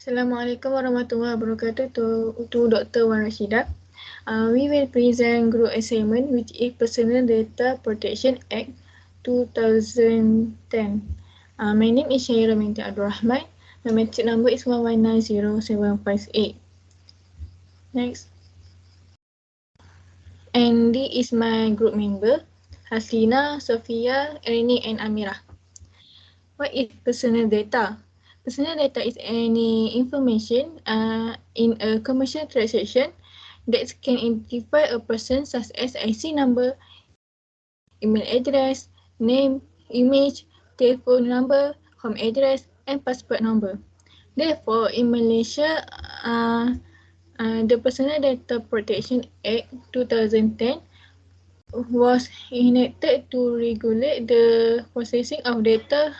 Assalamualaikum warahmatullahi wabarakatuh to Dr. Wan Rashidah. We will present group assignment which is Personal Data Protection Act 2010. My name is Syahira Minti Abdul Rahman. My matric number is 1190758. Next. And this is my group member, Haslina, Sophia, Erini and Amira. What is personal data? Personal data is any information in a commercial transaction that can identify a person such as IC number, email address, name, image, telephone number, home address, and passport number. Therefore, in Malaysia, the Personal Data Protection Act 2010 was enacted to regulate the processing of data,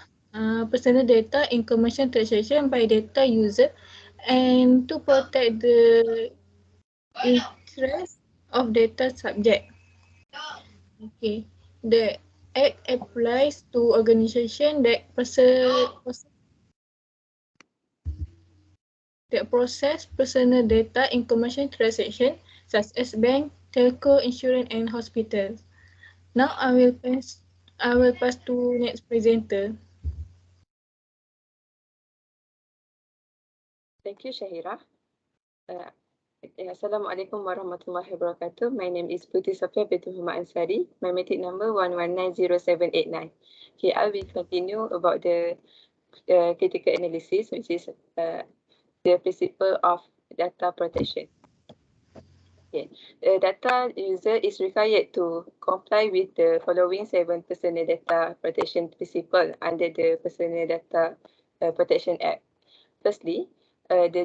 personal data in commercial transaction by data user and to protect the interest of data subject. Okay. The Act applies to organization that process personal data in commercial transaction such as bank, telco, insurance and hospitals. Now I will pass to next presenter. Thank you, Syahira. Assalamualaikum warahmatullahi wabarakatuh. My name is Putri Sofia binti Muhammad Ansari. My matric number 1190789. Okay, I will continue about the critical analysis, which is the principle of data protection. Okay. The data user is required to comply with the following 7 personal data protection principle under the Personal Data Protection Act. Firstly, the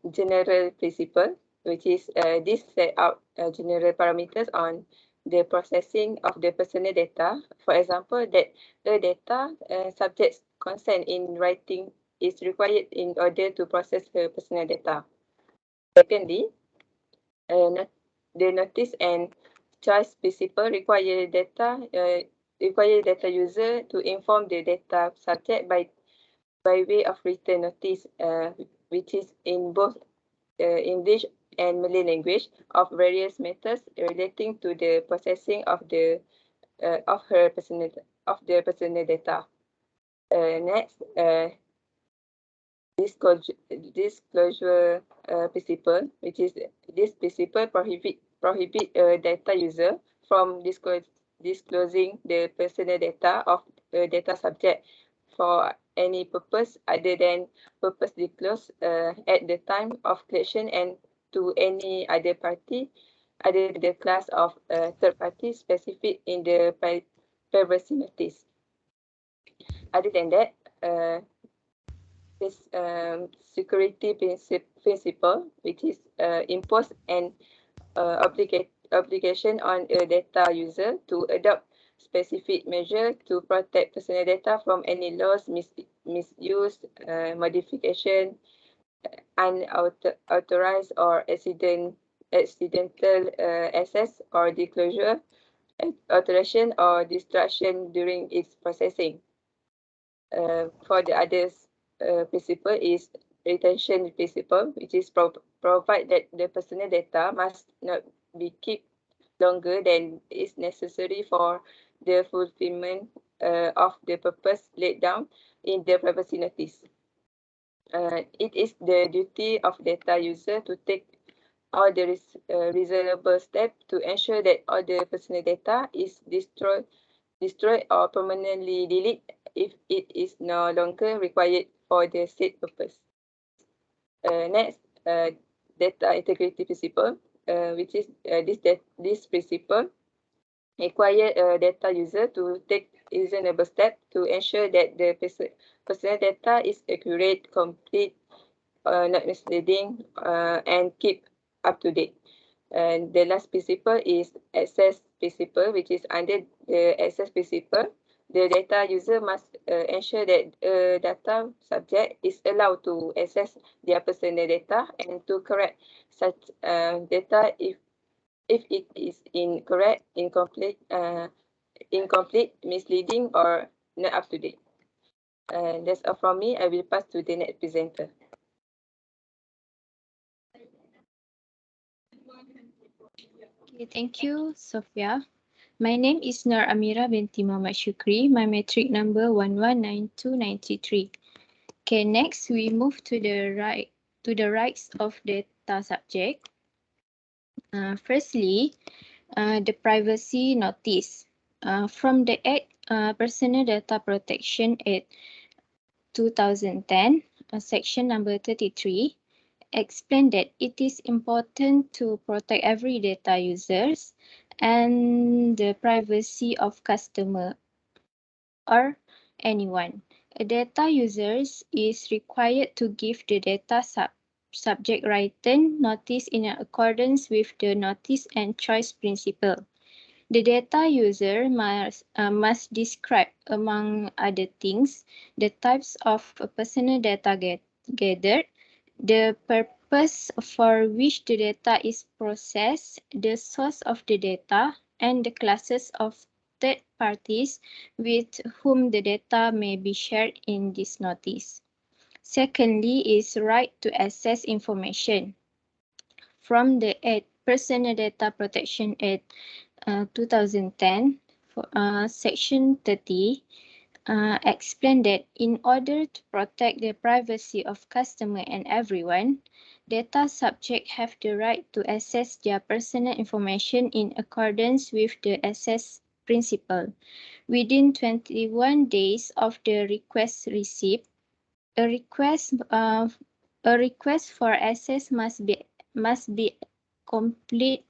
general principle, which is this set out general parameters on the processing of the personal data. For example, that the data subject's consent in writing is required in order to process her personal data. Secondly, the notice and choice principle require data user to inform the data subject by way of written notice, which is in both English and Malay language, of various matters relating to the processing of the personal data. Next, disclosure principle, which is this principle prohibit data user from disclosing the personal data of the data subject for any purpose other than purpose disclosed at the time of collection and to any other party other than the class of third party specific in the privacy notice. Other than that, this security principle, which is impose an obligation on a data user to adopt specific measure to protect personal data from any loss, misuse, modification, unauthorized or accidental access or disclosure, alteration or destruction during its processing. For the others principle is retention principle, which is provide that the personal data must not be kept longer than is necessary for the fulfillment of the purpose laid down in the privacy notice. It is the duty of data user to take all the reasonable steps to ensure that all the personal data is destroyed or permanently deleted if it is no longer required for the said purpose. Next, data integrity principle, which is this principle require a data user to take reasonable steps to ensure that the personal data is accurate, complete, not misleading, and keep up to date. And the last principle is access principle, which is under the access principle. The data user must ensure that data subject is allowed to access their personal data and to correct such data if it is incorrect, incomplete, misleading, or not up to date. That's all from me. I will pass to the next presenter. Okay, thank you, Sophia. My name is Nur Amira binti Muhammad Shukri. My matric number 119293. Okay, next we move to the rights of data subject. Firstly, the privacy notice. From the Act, Personal Data Protection Act 2010, section number 33, explain that it is important to protect every data users and the privacy of customer or anyone. A data users is required to give the data subject written notice in accordance with the notice and choice principle. The data user must describe, among other things, the types of personal data gathered, the purpose for which the data is processed, the source of the data, and the classes of third parties with whom the data may be shared in this notice. Secondly is right to access information. From the Personal Data Protection Act 2010, Section 30, explained that in order to protect the privacy of customer and everyone, data subjects have the right to access their personal information in accordance with the access principle. Within 21 days of the request received, a request uh, a request for access must be complete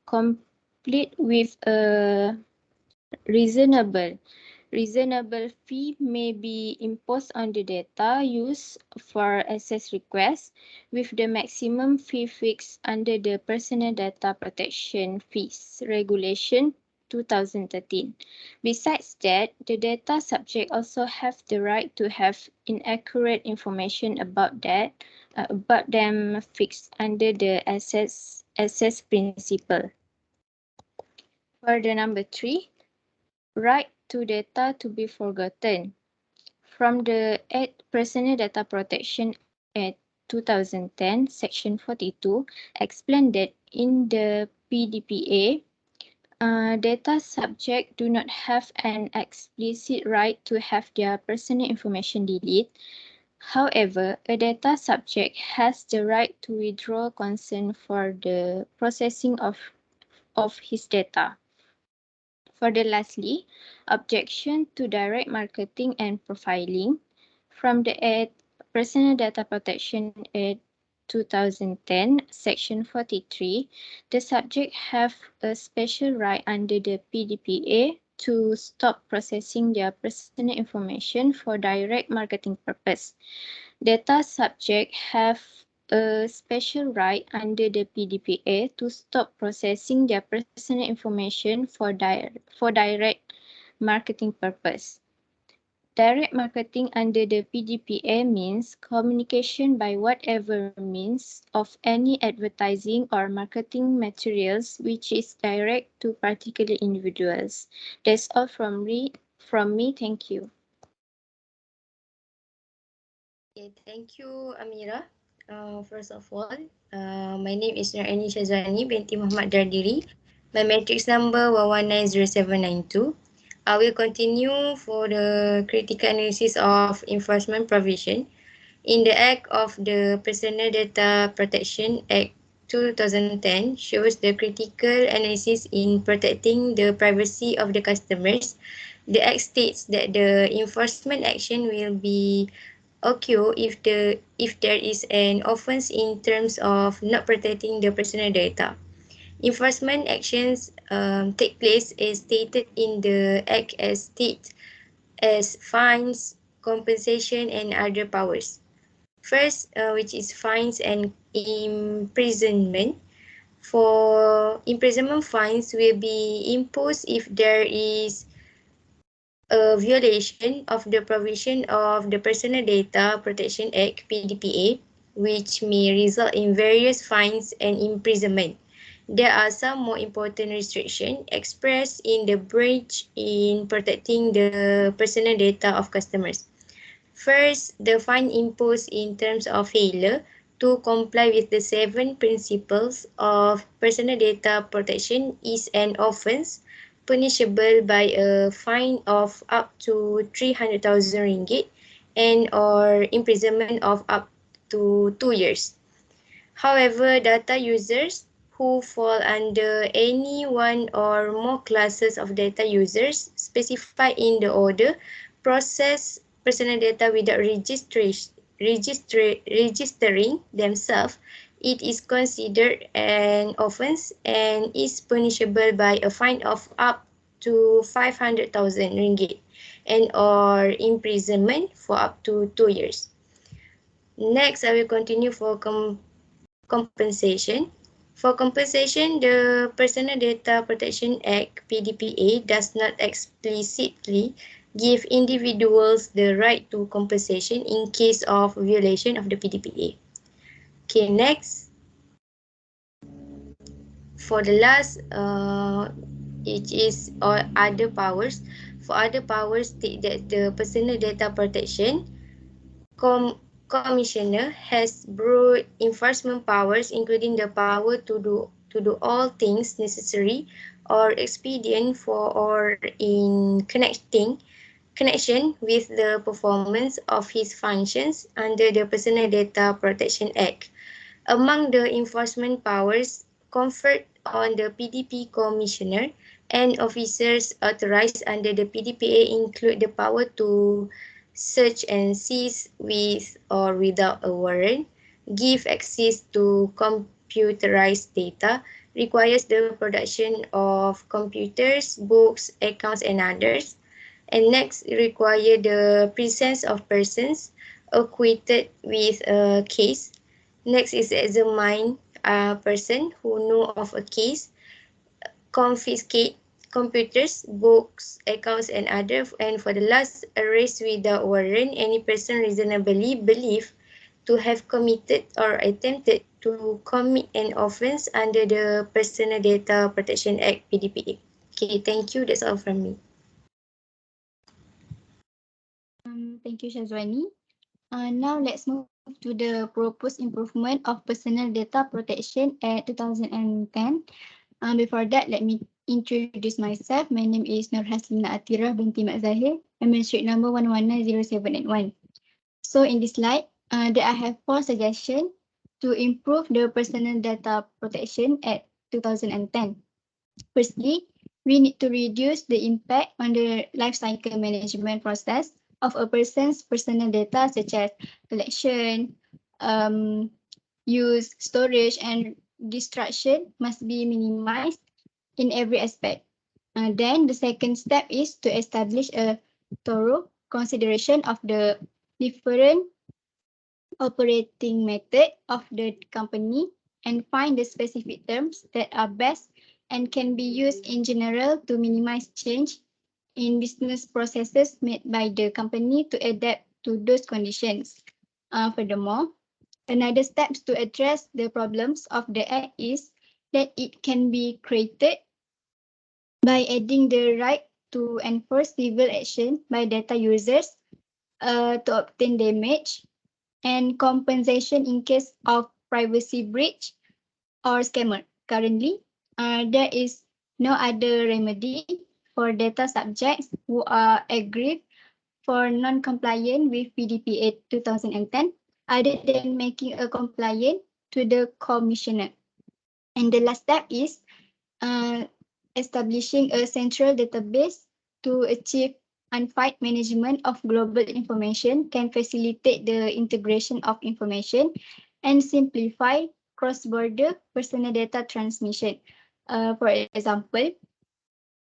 complete with a reasonable Reasonable fee may be imposed on the data used for access requests, with the maximum fee fixed under the Personal Data Protection Fees Regulation 2013. Besides that, the data subject also have the right to have inaccurate information about them fixed under the access principle. For the number 3, right to data to be forgotten. From the Personal Data Protection Act 2010, Section 42, explained that in the PDPA, data subjects do not have an explicit right to have their personal information deleted. However, a data subject has the right to withdraw consent for the processing of his data. Further lastly, objection to direct marketing and profiling. From the Personal Data Protection Act 2010, Section 43, the subject have a special right under the PDPA to stop processing their personal information for direct marketing purpose. Data subject have a special right under the PDPA to stop processing their personal information for direct marketing purpose. Direct marketing under the PDPA means communication by whatever means of any advertising or marketing materials which is direct to particular individuals. That's all from me. Thank you. Okay, thank you, Amira. First of all, my name is Nuraini Shazwani binti Muhammad Dardiri. My matrix number 1190792. I will continue for the critical analysis of enforcement provision in the Act of the Personal Data Protection Act 2010 shows the critical analysis in protecting the privacy of the customers. The Act states that the enforcement action will be occur if there is an offence in terms of not protecting the personal data. Enforcement actions take place as stated in the Act as fines, compensation, and other powers. First, which is fines and imprisonment. For imprisonment, fines will be imposed if there is a violation of the provision of the Personal Data Protection Act (PDPA), which may result in various fines and imprisonment. There are some more important restrictions expressed in the breach in protecting the personal data of customers. First, the fine imposed in terms of failure to comply with the 7 principles of personal data protection is an offence punishable by a fine of up to 300,000 ringgit and or imprisonment of up to 2 years. However, data users who fall under any one or more classes of data users specified in the order process personal data without registering themselves, it is considered an offence and is punishable by a fine of up to 500,000 ringgit and or imprisonment for up to 2 years. Next, I will continue for compensation. For compensation, the Personal Data Protection Act (PDPA) does not explicitly give individuals the right to compensation in case of violation of the PDPA. Okay, next. For the last, it is other powers. For other powers, state that the Personal Data Protection Commissioner has broad enforcement powers, including the power to do all things necessary or expedient for or in connection with the performance of his functions under the Personal Data Protection Act. Among the enforcement powers conferred on the PDP Commissioner and officers authorized under the PDPA include the power to search and seize with or without a warrant, give access to computerized data, requires the production of computers, books, accounts, and others, and next require the presence of persons acquainted with a case. Next is examine a person who know of a case, confiscate computers, books, accounts, and other. And for the last, arrest without warrant any person reasonably believed to have committed or attempted to commit an offence under the Personal Data Protection Act (PDPA). Okay, thank you. That's all from me. Thank you, Shazwani. Now let's move to the proposed improvement of Personal Data Protection Act 2010. Before that, let me introduce myself. My name is Nur Haslina Atira binti Mat Zahir, administrative number 1190781. So in this slide, there I have 4 suggestions to improve the Personal Data Protection Act 2010. Firstly, we need to reduce the impact on the life cycle management process of a person's personal data, such as collection, use, storage, and destruction must be minimized in every aspect. Then the second step is to establish a thorough consideration of the different operating method of the company and find the specific terms that are best and can be used in general to minimize change in business processes made by the company to adapt to those conditions. Furthermore, another step to address the problems of the act is that it can be created by adding the right to enforce civil action by data users to obtain damage and compensation in case of privacy breach or scammer. Currently, there is no other remedy for data subjects who are aggrieved for non-compliant with PDPA 2010 other than making a complaint to the commissioner. And the last step is establishing a central database to achieve unified management of global information can facilitate the integration of information and simplify cross-border personal data transmission. For example,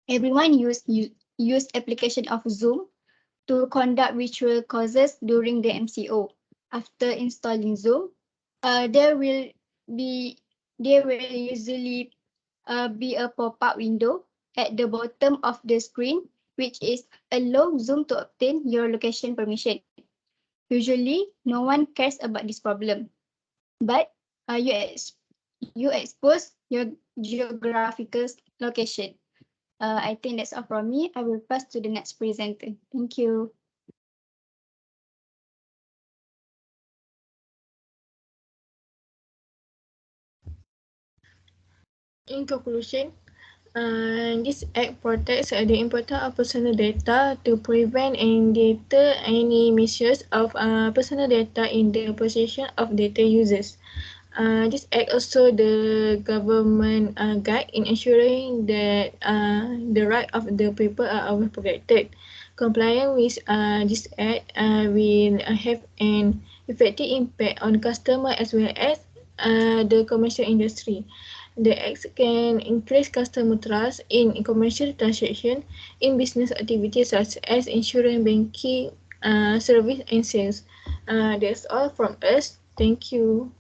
everyone use application of Zoom to conduct virtual courses during the MCO. After installing Zoom, there will usually be a pop-up window at the bottom of the screen, which is allow Zoom to obtain your location permission. Usually, no one cares about this problem, but you expose your geographical location. I think that's all from me. I will pass to the next presenter. Thank you. In conclusion, this Act protects the importance of personal data to prevent and deter any misuse of personal data in the possession of data users. This Act also the government guide in ensuring that the right of the people are always protected. Complying with this Act will have an effective impact on customer as well as the commercial industry. The Act can increase customer trust in commercial transactions in business activities such as insurance, banking, service and sales. That's all from us. Thank you.